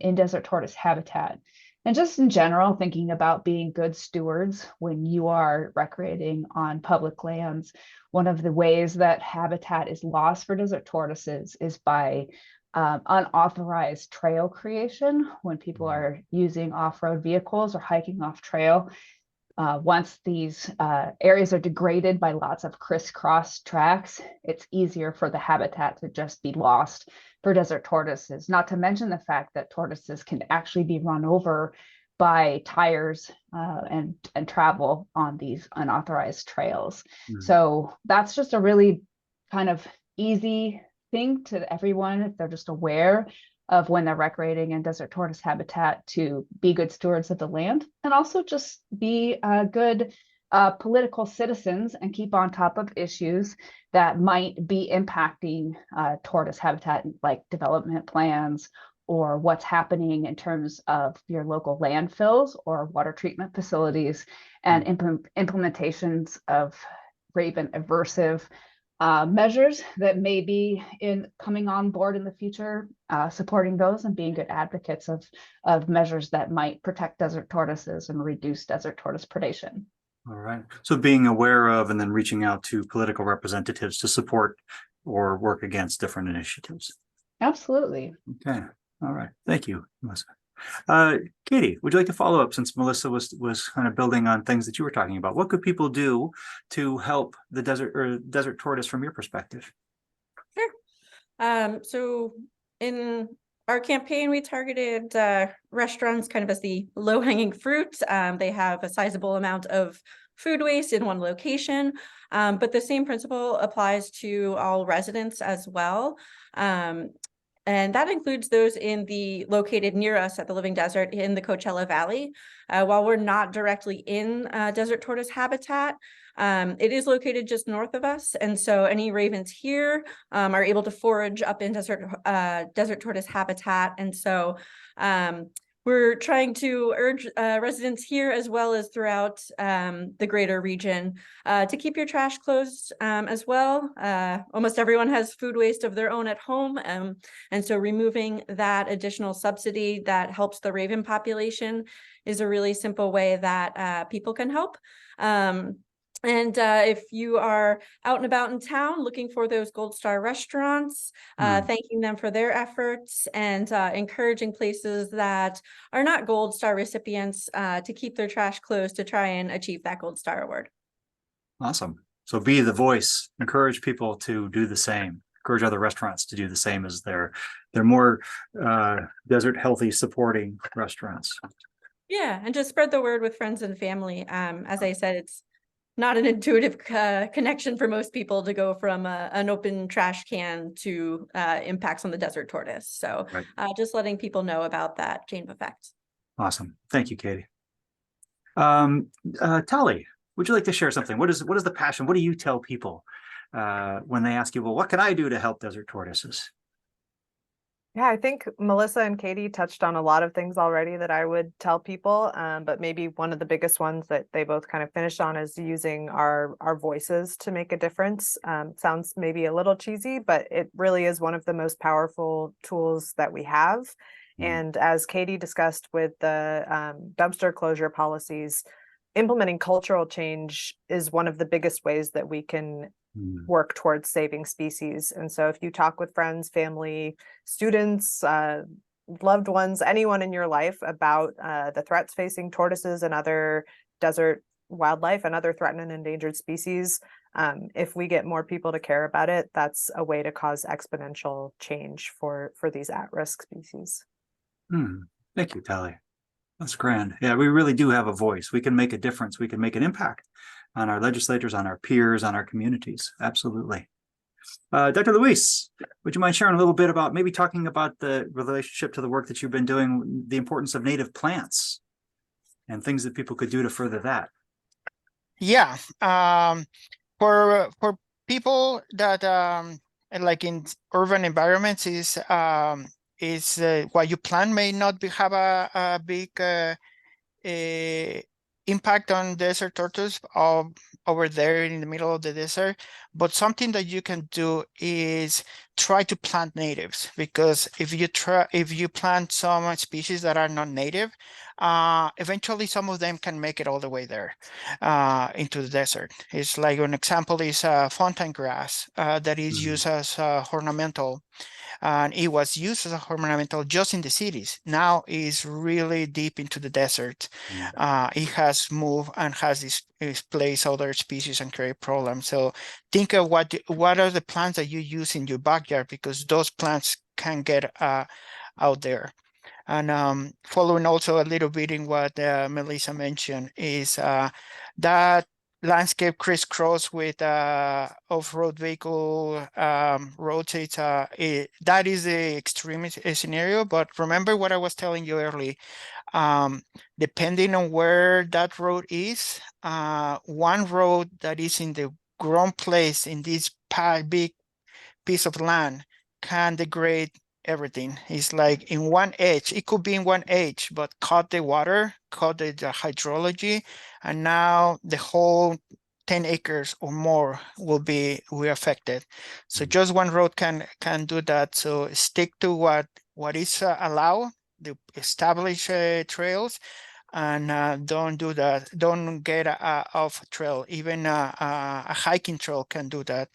in desert tortoise habitat. And just in general, thinking about being good stewards when you are recreating on public lands. One of the ways that habitat is lost for desert tortoises is by unauthorized trail creation, when people are using off-road vehicles or hiking off trail. Once these areas are degraded by lots of crisscross tracks, it's easier for the habitat to just be lost for desert tortoises, not to mention the fact that tortoises can actually be run over by tires and travel on these unauthorized trails. So that's just a really kind of easy thing to everyone, if they're just aware of when they're recreating in desert tortoise habitat, to be good stewards of the land, and also just be good political citizens and keep on top of issues that might be impacting tortoise habitat, like development plans or what's happening in terms of your local landfills or water treatment facilities, and implementations of raven aversive measures that may be coming on board in the future, supporting those and being good advocates of measures that might protect desert tortoises and reduce desert tortoise predation. All right. So being aware of and then reaching out to political representatives to support or work against different initiatives. Absolutely. Okay. All right. Thank you, Melissa. Katie, would you like to follow up, since Melissa was kind of building on things that you were talking about? What could people do to help the desert tortoise from your perspective? Sure. So in our campaign, we targeted restaurants kind of as the low-hanging fruit. They have a sizable amount of food waste in one location, but the same principle applies to all residents as well. And that includes those located near us at the Living Desert in the Coachella Valley. While we're not directly in desert tortoise habitat, it is located just north of us. And so any ravens here are able to forage up in desert tortoise habitat. And so we're trying to urge residents here, as well as throughout the greater region, to keep your trash closed as well. Almost everyone has food waste of their own at home. And so removing that additional subsidy that helps the raven population is a really simple way that people can help. And if you are out and about in town looking for those Gold Star restaurants, thanking them for their efforts, and encouraging places that are not Gold Star recipients to keep their trash closed to try and achieve that Gold Star award. Awesome. So be the voice, encourage people to do the same. encourage other restaurants to do the same as they're more desert healthy supporting restaurants. Yeah, and just spread the word with friends and family. As I said, it's not an intuitive connection for most people to go from an open trash can to impacts on the desert tortoise. So Right. just letting people know about that chain of effect. Awesome. Thank you, Katie. Tali, would you like to share something? What is the passion? What do you tell people when they ask you, well, what can I do to help desert tortoises? Yeah, I think Melissa and Katie touched on a lot of things already that I would tell people, but maybe one of the biggest ones that they both kind of finished on is using our voices to make a difference. Sounds maybe a little cheesy, but it really is one of the most powerful tools that we have. And as Katie discussed with the dumpster closure policies, implementing cultural change is one of the biggest ways that we can work towards saving species. And so if you talk with friends, family, students, loved ones, anyone in your life about the threats facing tortoises and other desert wildlife and other threatened and endangered species, if we get more people to care about it, that's a way to cause exponential change for these at-risk species. Thank you, Tali. That's grand. Yeah, we really do have a voice. We can make a difference. We can make an impact on our legislators, on our peers, on our communities. Absolutely. Dr. Luis, would you mind sharing a little bit about maybe talking about the relationship to the work that you've been doing, the importance of native plants and things that people could do to further that? Yeah. For people that like in urban environments is what you plant may not have a big impact on desert tortoise over there in the middle of the desert, but something that you can do is try to plant natives, because if you plant some species that are not native, eventually some of them can make it all the way there into the desert. It's like an example is fountain grass that is used as ornamental. And it was used as a ornamental just in the cities. Now it's really deep into the desert. It has moved and has displaced other species and create problems. So think of what are the plants that you use in your backyard, because those plants can get out there. And following also a little bit in what Melissa mentioned is that landscape crisscross with off-road vehicle rotates. That is the extreme scenario. But remember what I was telling you earlier. Depending on where that road is, one road that is in the ground place in this big piece of land can degrade everything. It's like in one edge, it could be in one edge, but cut the water, cut the hydrology, and now the whole 10 acres or more will be affected. So just one road can do that. So stick to what is allowed, the established trails, and don't do that. Don't get off trail. Even a hiking trail can do that.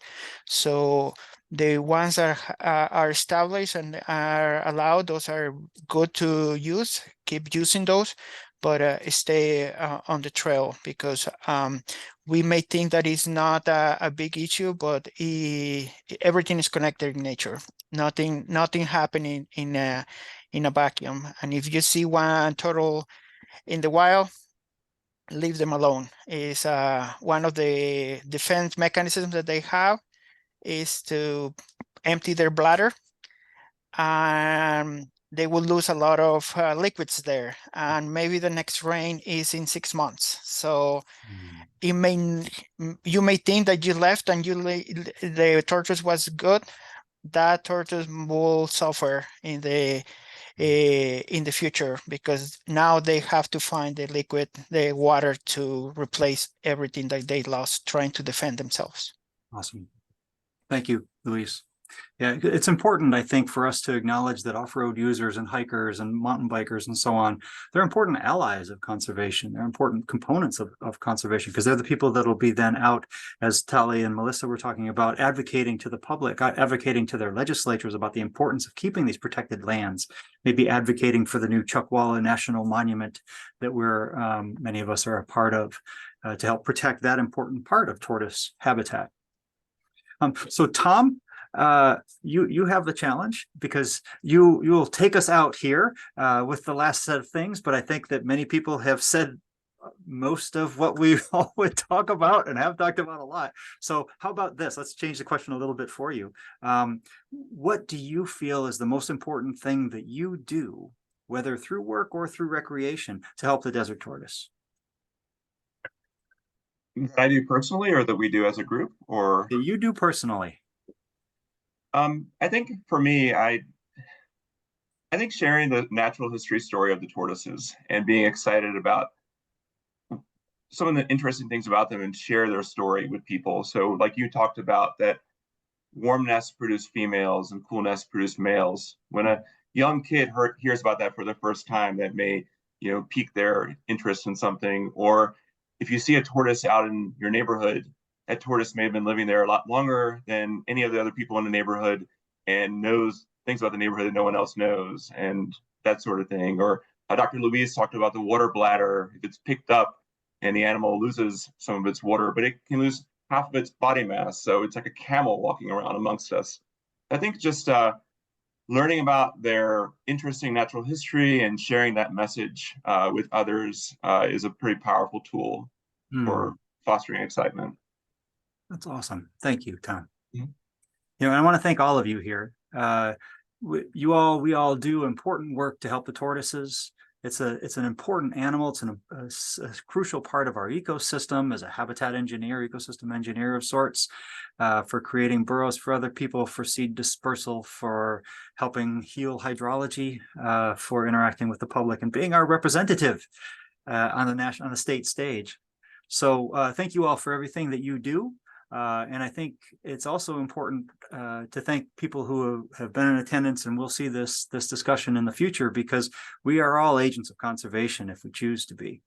So the ones that are established and are allowed, those are good to use. Keep using those, but stay on the trail, because we may think that it's not a big issue, but everything is connected in nature. Nothing happening in a vacuum. And if you see one turtle in the wild, leave them alone. Is one of the defense mechanisms that they have is to empty their bladder, and they will lose a lot of liquids there, and maybe the next rain is in 6 months. So you may think that you left and the tortoise was good. That tortoise will suffer in the future, because now they have to find the water to replace everything that they lost trying to defend themselves. Awesome. Thank you, Luis. Yeah, it's important, I think, for us to acknowledge that off-road users and hikers and mountain bikers and so on, they're important allies of conservation. They're important components of conservation, because they're the people that will be then out, as Tali and Melissa were talking about, advocating to the public, advocating to their legislatures about the importance of keeping these protected lands, maybe advocating for the new Chuckwalla National Monument that many of us are a part of, to help protect that important part of tortoise habitat. So Tom, you have the challenge because you'll take us out here with the last set of things, but I think that many people have said most of what we all would talk about and have talked about a lot. So how about this? Let's change the question a little bit for you. What do you feel is the most important thing that you do, whether through work or through recreation, to help the desert tortoise? That I do personally, or that we do as a group, or That you do personally? I think for me, I think sharing the natural history story of the tortoises and being excited about some of the interesting things about them and share their story with people. So like you talked about, that warm nests produce females and cool nests produce males. When a young kid hears about that for the first time, that may, pique their interest in something. Or if you see a tortoise out in your neighborhood, that tortoise may have been living there a lot longer than any of the other people in the neighborhood and knows things about the neighborhood that no one else knows, and that sort of thing. Or Dr. Louise talked about the water bladder. If it's picked up and the animal loses some of its water, but it can lose half of its body mass. So it's like a camel walking around amongst us. I think just learning about their interesting natural history and sharing that message with others is a pretty powerful tool for fostering excitement. That's awesome. Thank you, Tom. Mm-hmm. I want to thank all of you here. We all do important work to help the tortoises. It's an important animal. It's a crucial part of our ecosystem as a habitat engineer, ecosystem engineer of sorts, for creating burrows for other people, for seed dispersal, for helping heal hydrology, for interacting with the public and being our representative on the state stage. So thank you all for everything that you do. And I think it's also important to thank people who have been in attendance, and we'll see this discussion in the future, because we are all agents of conservation if we choose to be.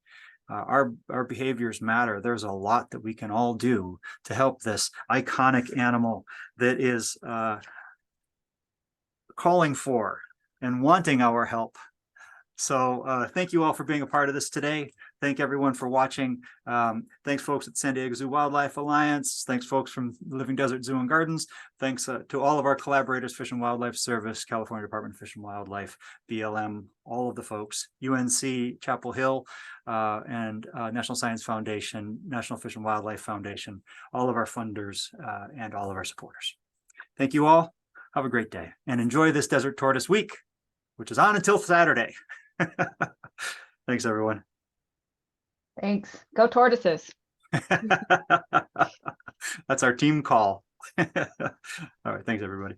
Our behaviors matter. There's a lot that we can all do to help this iconic animal that is calling for and wanting our help. So thank you all for being a part of this today. Thank everyone for watching. Thanks folks at San Diego Zoo Wildlife Alliance. Thanks folks from Living Desert Zoo and Gardens. Thanks to all of our collaborators, Fish and Wildlife Service, California Department of Fish and Wildlife, BLM, all of the folks, UNC, Chapel Hill, and National Science Foundation, National Fish and Wildlife Foundation, all of our funders, and all of our supporters. Thank you all. Have a great day and enjoy this Desert Tortoise Week, which is on until Saturday. Thanks, everyone. Thanks. Go tortoises. That's our team call. All right. Thanks, everybody.